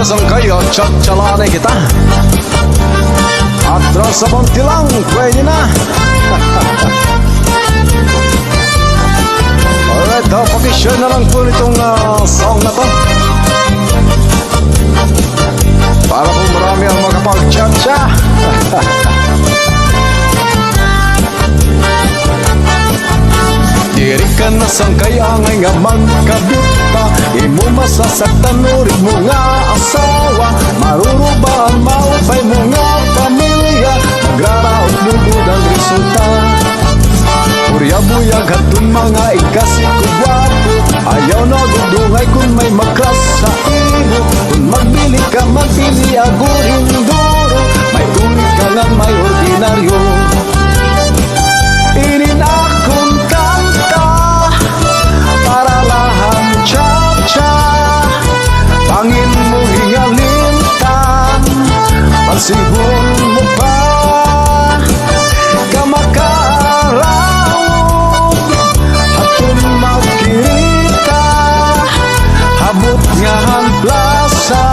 sangkay at tsatsalanan kita. Atras sa bontilang, pwede na. Alright, pakishare na lang po nitong song na to para po marami ang makapag-chat-cha. Diri ka na sangkay angay nga magkabit pa, imo masasaktan ulit mo nga asawa, marurubaan maupay mo nga pamilya, nagraraot lugod ang resulta. Kurya-buyag hatun mga ikasikugwapo, ayaw na gudungay kung may makras sa ibo. Kung magbili ka, magbili agurin duro, may ulit ka nga may ordinaryo. Inin akong kanta para lahang cha-cha, pangin mo hingalintan, pansihon mo pa kamakaaraw, hatun magkirita, habot nga ang plasa,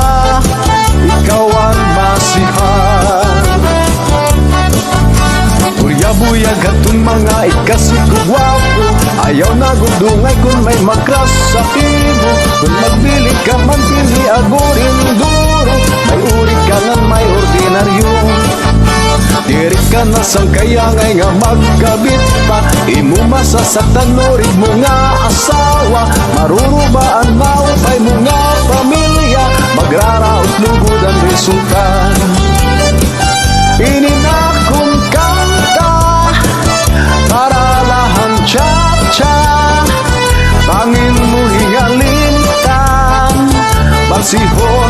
ikaw ang masihan. Kurya-buyag hatun mga ikasikugwapo, ayaw na gudungay kung may makras sa ibo. Kung magbili ka, magbili agurin duro, may uri ka nga may ordinaryo. Diri ka na sangkayangay nga magkabit pa, imo masasaktan ulit mo nga asawa, marurubaan maupay mo nga pamilya, magraraot lugod ang resulta. Inin akong kanta para lahang cha-cha, pangin mo hingalintan, pagsihon